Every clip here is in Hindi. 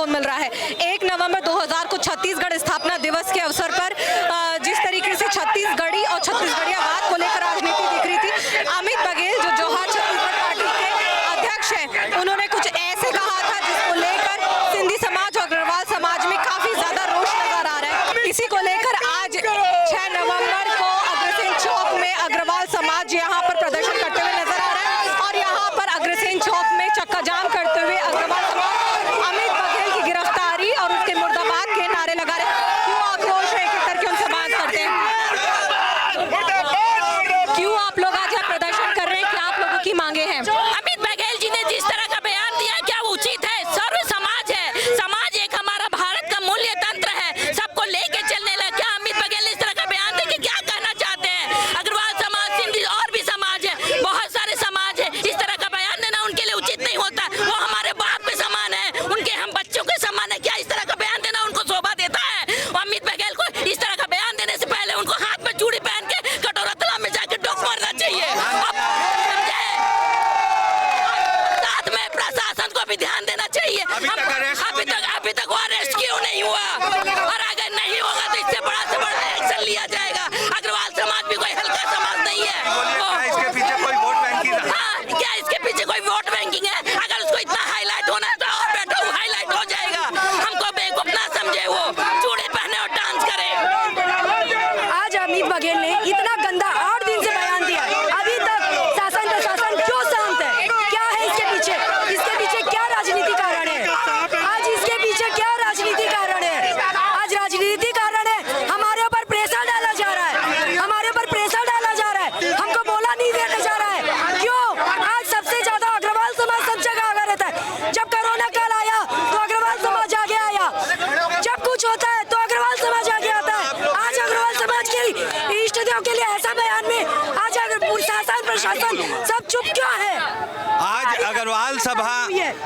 को मिल रहा है। 1 नवंबर 2000 को छत्तीसगढ़ स्थापना दिवस के अवसर पर जिस तरीके से छत्तीसगढ़ी और छत्तीसगढ़ियावाद को लेकर राजनीति दिख रही थी, अमित बघेल जो जौहर छत्तीसगढ़ पार्टी के अध्यक्ष हैं, उन्होंने कुछ ऐसे कहा था जिसको लेकर सिंधी समाज और अग्रवाल समाज में काफी ज्यादा रोष नजर आ रहा है। इसी को लेकर आज 6 नवंबर को अग्रसेन चौक में अग्रवाल समाज यहाँ पर प्रदर्शन करते हुए नजर आ रहा है और यहाँ पर अग्रसेन चौक में चक्का जाम करते हुए अग्रवाल समाज अमित बघेल की गिरफ्तारी और उसके मुर्दाबाद के नारे लगा रहे हैं। क्यों आक्रोश है कि करके उनसे बात करते हैं? क्यों आप लोग आज यहाँ प्रदर्शन कर रहे हैं? क्या आप लोगों की मांगे हैं? अमित बघेल जी ने जिस तरह का बयान दिया क्या उचित है? सर्व समाज है, समाज एक हमारा भारत का मूल्य तंत्र है, सबको लेके चलने लगा। क्या अमित बघेल ने इस तरह का बयान दे के क्या कहना चाहते हैं? अग्रवाल समाज, सिंधी और भी समाज है, बहुत सारे समाज है, इस तरह का बयान देना उनके लिए उचित नहीं होता। वो हमारे बाप के समान है, उनके हम बच्चों के समान है। क्या इस तरह का बयान देना उनको शोभा देता है? अमित बघेल को इस तरह का बयान देने से पहले उनको हाथ में चूड़ी पहन के कटोरा तालाब में जाके डुब मरना चाहिए। साथ में प्रशासन को भी ध्यान देना चाहिए। अभी तक वो अरेस्ट क्यों नहीं हुआ? और अगर नहीं होगा तो इससे बड़ा से बड़ा एक्शन लिया जाएगा। अग्रवाल समाज भी कोई हल्का समाज नहीं है। इसके पीछे कोई वोट बैंकिंग है? हाँ, क्या इसके पीछे कोई वोट बैंकिंग है? अगर उसको इतना हाईलाइट होना है तो और बैठो, हाईलाइट हो जाएगा। हमको बेवकूफ ना समझे, वो चूड़ी पहने और डांस करे। आज अमित बघेल ने इतना गंदा 8 दिन से बयान दिया, अभी तक शासन प्रशासन क्यों शांत है? क्या है इसके पीछे? इसके पीछे क्या राजनीति कारण है? आज इसके पीछे क्या राजनीति कारण है? आज राजनीति कारण है, हमारे ऊपर प्रेशर डाला जा रहा है, हमारे ऊपर प्रेशर डाला जा रहा है, हमको बोला नहीं देने जा रहा है। क्यों? आज सबसे ज्यादा अग्रवाल समाज सब जगह आगे रहता है। जब कोरोना काल आया तो अग्रवाल समाज आगे आया, जब कुछ होता है तो अग्रवाल समाज आगे आता है। आज अग्रवाल समाज के इष्ट देव के लिए ऐसा बयान में आज शासन प्रशासन सब चुप क्यों है? आज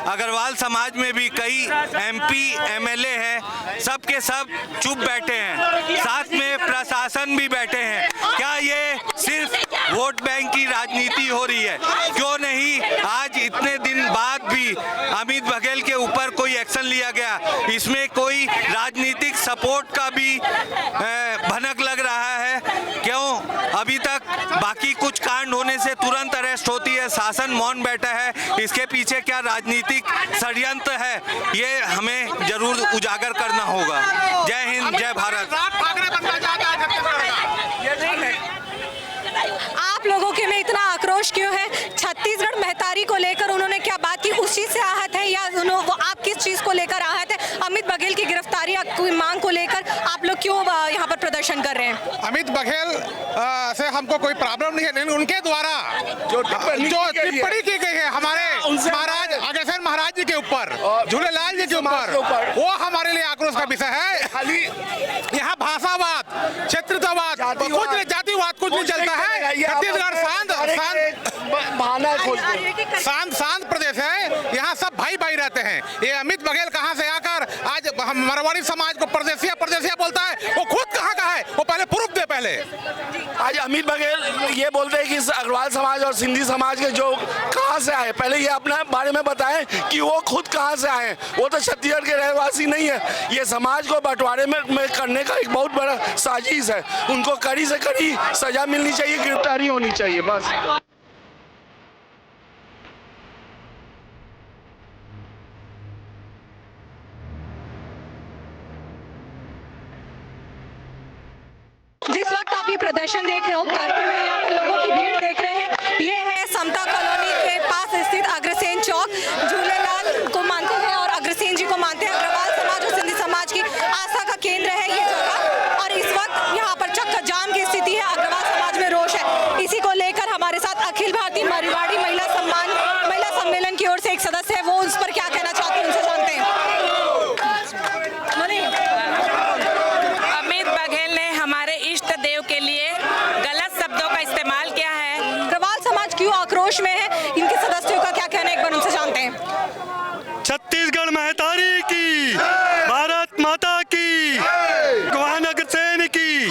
अग्रवाल समाज में भी कई MP MLA हैं, सब के सब चुप बैठे हैं, साथ में प्रशासन भी बैठे हैं। क्या ये सिर्फ वोट बैंक की राजनीति हो रही है? क्यों नहीं आज इतने दिन बाद भी अमित बघेल के ऊपर कोई एक्शन लिया गया? इसमें कोई राजनीतिक सपोर्ट का भी भनक लग रहा है? क्यों अभी तक बाकी कुछ कांड होने से तुरंत अरेस्ट होती है, शासन मौन बैठा है? इसके पीछे क्या राजनीतिक षड्यंत्र है? ये हमें जरूर उजागर करना होगा। जय हिंद, जय भारत। आप लोगों के में इतना आक्रोश क्यों है? छत्तीसगढ़ महतारी को लेकर उन्होंने क्या बात की, उस चीज से आहत है या वो आप किस चीज को लेकर आहत है? अमित बघेल की गिरफ्तारी की मांग को लेकर आप लोग क्यों यहाँ पर प्रदर्शन कर रहे हैं? अमित बघेल से हमको कोई प्रॉब्लम नहीं है, लेकिन उनके द्वारा जो टिप्पणी की गई है हमारे महाराज अग्रसेन महाराज जी के ऊपर, झूलेलाल जी के ऊपर, वो हमारे लिए आक्रोश का विषय है। खाली यहाँ भाषावाद, क्षेत्रवाद, जातिवाद कुछ नहीं चलता है। छत्तीसगढ़ शांत प्रदेश है, यहाँ सब भाई भाई रहते हैं। ये अमित बघेल कहाँ से आकर आज मारवाड़ी समाज को परदेसिया बोलता है? वो खुद कहाँ का है? वो पहले प्रूफ दे। पहले आज अमित बघेल ये बोलते हैं कि अग्रवाल समाज और सिंधी समाज के जो कहाँ से आए, पहले ये अपने बारे में बताएं कि वो खुद कहाँ से आए। वो तो छत्तीसगढ़ के रहवासी नहीं है। ये समाज को बंटवारे में करने का एक बहुत बड़ा साजिश है। उनको कड़ी से कड़ी सजा मिलनी चाहिए, गिरफ्तारी होनी चाहिए, बस। जिस वक्त आप ये प्रदर्शन देख रहे हो, करते हुए यहाँ पर लोगों की भीड़ देख रहे हैं, ये है समता कॉलोनी के पास स्थित अग्रसेन चौक। झूलेलाल को मानते हैं और अग्रसेन जी को मानते हैं। अग्रवाल समाज और सिंधी समाज की आस्था का केंद्र है ये जगह, और इस वक्त यहाँ पर चक्का जाम की स्थिति है। अग्रवाल समाज में रोष है। इसी को लेकर हमारे साथ अखिल भारतीय मारवाड़ी महिला सम्मेलन की ओर से एक सदस्य है, वो उस पर क्या कहना चाहते हैं, उनसे जानते हैं। अमित बघेल ने हमारे इष्ट देव के लिए गलत शब्दों का इस्तेमाल किया है। अग्रवाल समाज क्यों आक्रोश में है, इनके सदस्यों का क्या कहना है, एक बार उनसे जानते हैं। छत्तीसगढ़ महतारी की, भारत माता की, भगवान अग्रसेन की।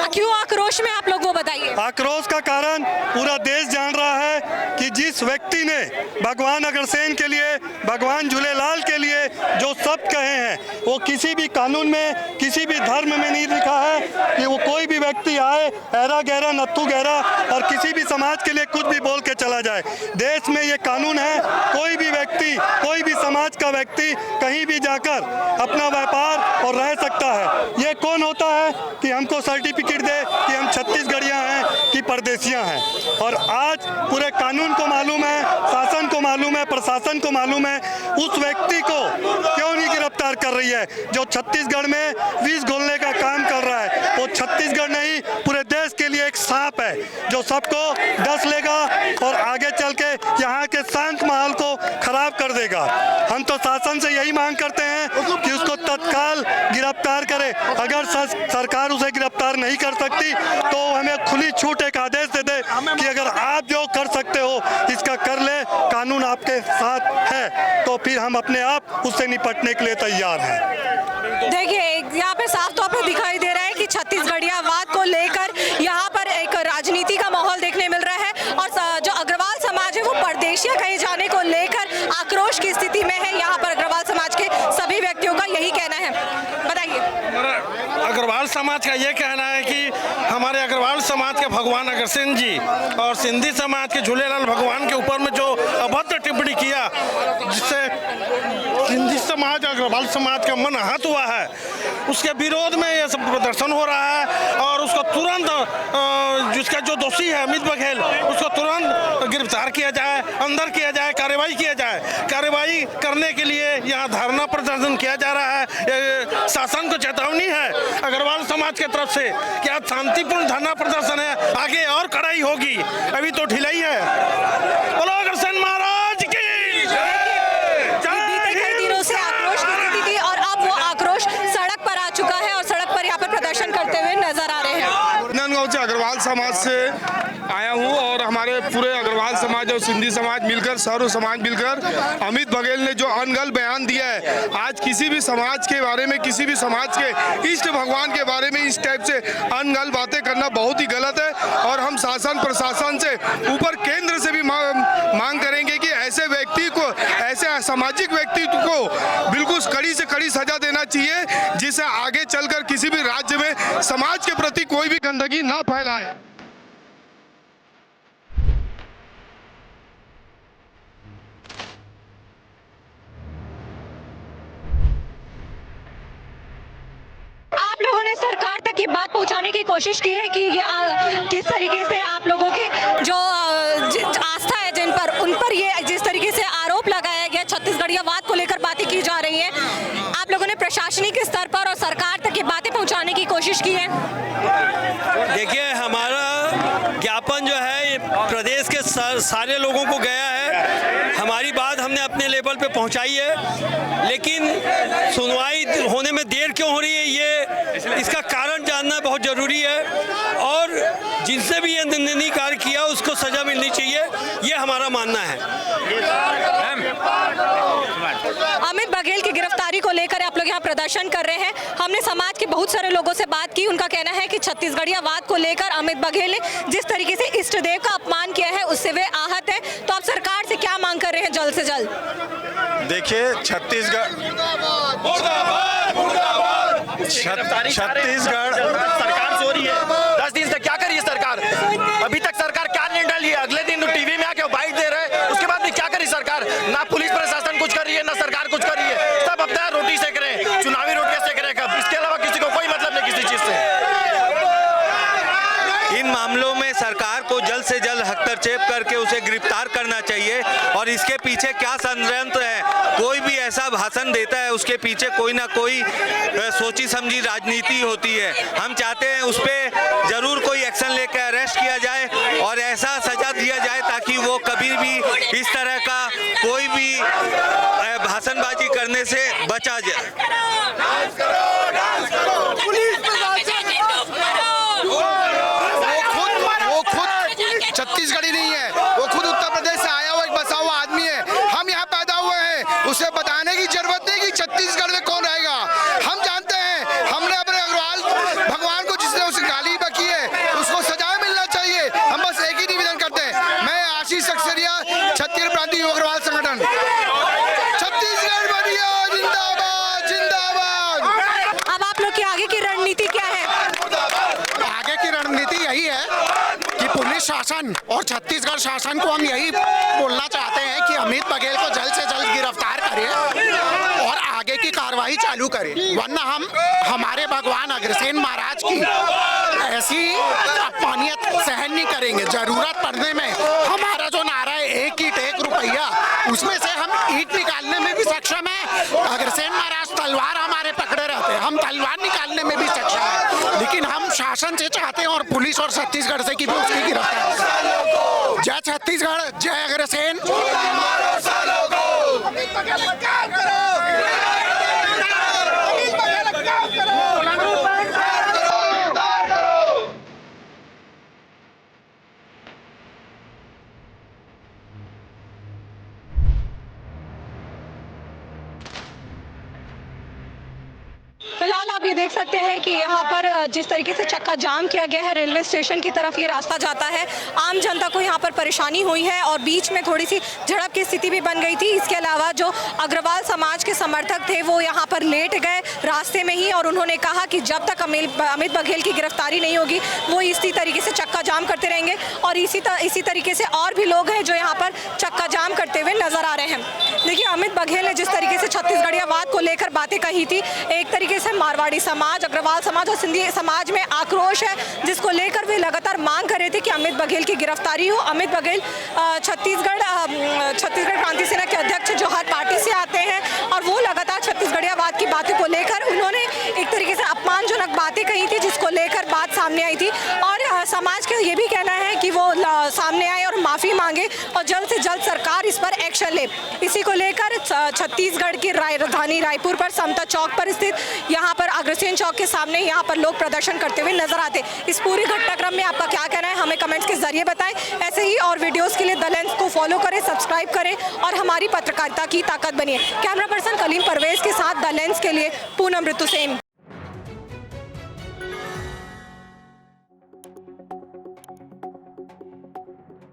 क्यों आक्रोश में आप लोग वो बताइए। आक्रोश का कारण पूरा देश जान रहा है कि जिस व्यक्ति ने भगवान अग्रसेन के लिए, भगवान झूलेलाल के लिए जो सब कहे हैं वो किसी भी कानून में, किसी भी धर्म में नहीं लिखा है कि वो कोई भी व्यक्ति आए ऐरा गहरा नत्थू गहरा और किसी भी समाज के लिए कुछ भी बोल के चला जाए। देश में ये कानून है, कोई भी व्यक्ति, कोई भी समाज का व्यक्ति कहीं भी जाकर अपना व्यापार और रह सकता है। ये कौन होता है कि हमको सर्टिफिकेट दे कि हम छत्तीसगढ़ियाँ हैं कि परदेसियाँ हैं। और आज पूरे कानून को मालूम है, शासन को मालूम है, प्रशासन को मालूम है, उस व्यक्ति को क्यों नहीं गिरफ्तार कर रही है जो छत्तीसगढ़ में विष घोलने का काम कर रहा है। वो छत्तीसगढ़ नहीं, पूरे देश के लिए एक सांप है जो सबको डस लेगा और आगे चल के यहाँ के शांत माहौल को खराब कर देगा। हम तो शासन से यही मांग करते हैं कि उसको तत्काल गिरफ्तार करे। अगर सरकार उसे गिरफ्तार नहीं कर सकती तो हमें खुली छूट एक आदेश दे दे कि अगर आप जो कर सकते हो इसका कर ले, कानून आपके साथ है, तो फिर हम अपने आप उससे निपटने के लिए तैयार हैं। देखिए, यहाँ पे साफ तौर पे दिखाई दे रहा है कि छत्तीसगढ़ियावाद को लेकर यहाँ पर एक राजनीति का माहौल देखने मिल रहा है और जो अग्रवाल समाज है वो परदेशिया कहे जाने को लेकर आक्रोश की स्थिति में है। यहाँ पर अग्रवाल समाज के सभी व्यक्तियों का यही कहना है। बताइए। अग्रवाल समाज का ये कहना है कि हमारे अग्रवाल समाज के भगवान अग्रसेन जी और सिंधी समाज के झूलेलाल भगवान के ऊपर में जो अभद्र टिप्पणी किया, जिससे सिंधी समाज अग्रवाल समाज का मन आहत हुआ है, उसके विरोध में ये सब प्रदर्शन हो रहा है और उसको तुरंत जिसका जो दोषी है अमित बघेल, उसको तुरंत गिरफ्तार किया जाए, अंदर किया जाए, कार्रवाई किया जाए। कार्रवाई करने के लिए यहाँ धरना प्रदर्शन किया जा रहा है। शासन को चेतावनी है अग्रवाल समाज की तरफ से कि आज शांतिपूर्ण धरना प्रदर्शन है, आगे और कड़ाई होगी, अभी तो ढिलाई है। बोलो अग्रसेन महाराज की। बीते कई दिनों से आक्रोश की स्थिति थी और अब वो आक्रोश सड़क पर आ चुका है और सड़क पर यहाँ पर प्रदर्शन करते हुए नजर आ रहे हैं। राजनांदगांव से अग्रवाल समाज से आया हूँ और हमारे पूरे अग्रवाल समाज और सिंधी समाज मिलकर, सर्व समाज मिलकर अमित बघेल ने जो अनगढ़ बयान दिया है, आज किसी भी समाज के बारे में, किसी भी समाज के इष्ट भगवान के बारे में इस टाइप से अनगढ़ बातें करना बहुत ही गलत है। और हम शासन प्रशासन से ऊपर केंद्र से भी मांग करेंगे कि ऐसे व्यक्ति को, ऐसे असामाजिक व्यक्तित्व को बिल्कुल कड़ी से कड़ी सजा देना चाहिए, जिससे आगे चलकर किसी भी राज्य में समाज के प्रति कोई भी गंदगी ना फैलाए। आप लोगों ने सरकार तक ये बात पहुंचाने की कोशिश की है कि ये किस तरीके से आप लोगों की जो आस्था है जिन पर, उन पर ये जिस तरीके से आरोप लगाया गया, छत्तीसगढ़ियावाद को लेकर बातें की जा रही हैं, आप लोगों ने प्रशासनिक स्तर पर और सरकार तक ये बातें पहुंचाने की कोशिश की है? देखिए, हमारा ज्ञापन जो है प्रदेश के सारे लोगों को गया है। हमारी बात हमने अपने लेवल पे पहुंचाई है, लेकिन सुनवाई होने में देर क्यों हो रही है, ये इसका कारण जानना बहुत ज़रूरी है। और जिनसे भी ये निंदनीय कार्य किया उसको सज़ा मिलनी चाहिए, ये हमारा मानना है। अमित बघेल की गिरफ्तारी को लेकर आप लोग यहाँ प्रदर्शन कर रहे हैं। हमने समाज के बहुत सारे लोगों से बात की, उनका कहना है कि छत्तीसगढ़ियावाद को लेकर अमित बघेल ने जिस तरीके से इष्ट देव का अपमान किया है उससे वे आहत है। तो आप सरकार से क्या मांग कर रहे हैं जल्द से जल्द? देखिए, छत्तीसगढ़ सरकार सो रही है। 10 दिन से क्या करी सरकार? अभी तक सरकार क्या निर्णय लिया? अगले दिन टीवी में आके बाइट दे रहे हैं, उसके बाद भी क्या करी सरकार? ना पुलिस प्रशासन कुछ कर रही है, ना सरकार कुछ कर रही है। सब अपना रोटी सेक रहे हैं, चुनावी रोटियां सेक रहे हैं। इसके अलावा किसी को कोई मतलब नहीं किसी चीज से। इन मामलों में सरकार को जल्द से जल्द हस्तक्षेप करके उसे गिरफ्तार करना चाहिए। और इसके पीछे क्या षड्यंत्र है, कोई भी ऐसा भाषण देता है उसके पीछे कोई ना कोई सोची समझी राजनीति होती है। हम चाहते हैं उस पर जरूर कोई एक्शन लेकर अरेस्ट किया जाए और ऐसा सजा दिया जाए ताकि वो कभी भी इस तरह का कोई भी भाषणबाजी करने से बचा जाए। छत्तीसगढ़ी नहीं है, वो खुद उत्तर प्रदेश से आया हुआ एक बसा हुआ आदमी है। हम यहाँ पैदा हुए हैं, उसे बताने की जरूरत नहीं कि छत्तीसगढ़ में कौन रहेगा। हम जानते हैं, हमने अपने अग्रवाल भगवान को जिसने उसे गाली बकी है उसको सजा मिलना चाहिए। हम बस एक ही निवेदन करते हैं। मैं आशीष सक्सेरिया, छत्तीसगढ़ प्रांतीय युवक शासन और छत्तीसगढ़ शासन को हम यही बोलना चाहते हैं कि अमित बघेल को जल्द से जल्द गिरफ्तार करें और आगे की कार्रवाई चालू करें, वरना हम हमारे भगवान अग्रसेन महाराज की ऐसी अपमानियत सहन नहीं करेंगे। जरूरत पड़ने में हमारा जो नारा है एक ईंट एक रुपया, उसमें से हम ईंट निकालने में भी सक्षम है। अग्रसेन महाराज तलवार हमारे पकड़े रहते हैं, हम तलवार निकालने में भी सक्षम है, लेकिन हम शासन से चाहते हैं और पुलिस और छत्तीसगढ़ से कि भी उसकी गिरफ्तारी। जय छत्तीसगढ़, जय अग्रसेन। फिलहाल आप ये देख सकते हैं कि यहाँ पर जिस तरीके से चक्का जाम किया गया है, रेलवे स्टेशन की तरफ ये रास्ता जाता है, आम जनता को यहाँ पर परेशानी हुई है और बीच में थोड़ी सी झड़प की स्थिति भी बन गई थी। इसके अलावा जो अग्रवाल समाज के समर्थक थे वो यहाँ पर लेट गए रास्ते में ही और उन्होंने कहा कि जब तक अमित बघेल की गिरफ्तारी नहीं होगी वो इसी तरीके से चक्का जाम करते रहेंगे। और इसी तरीके से और भी लोग हैं जो यहाँ पर चक्का जाम करते हुए नजर आ रहे हैं। देखिए, अमित बघेल ने जिस तरीके से छत्तीसगढ़ियावाद को लेकर बातें कही थी, एक तरीके से मारवाड़ी समाज, अग्रवाल समाज और सिंधी समाज में आक्रोश है, जिसको लेकर वे लगातार मांग कर रहे थे कि अमित बघेल की गिरफ्तारी हो। अमित बघेल छत्तीसगढ़ क्रांति सेना के अध्यक्ष जो हर पार्टी से आते हैं और वो लगातार छत्तीसगढ़ियावाद की बातों को लेकर उन्होंने एक तरीके से अपमानजनक बातें कही थी, जिसको लेकर बात सामने आई थी। और समाज का ये भी कहना है कि वो सामने आए और माफ़ी मांगे और जल्द से जल्द सरकार इस पर एक्शन ले। इसी को लेकर छत्तीसगढ़ की राजधानी रायपुर पर समता चौक पर स्थित यहाँ पर अग्रसेन चौक के सामने यहाँ पर लोग प्रदर्शन करते हुए नजर आते। इस पूरे घटनाक्रम में आपका क्या कहना है हमें कमेंट्स के जरिए बताएं। ऐसे ही और वीडियोस के लिए द लेंस को फॉलो करें, सब्सक्राइब करें और हमारी पत्रकारिता की ताकत बनिए। कैमरा पर्सन कलीम परवेज के साथ द लेंस के लिए पूनम ऋतु सेन।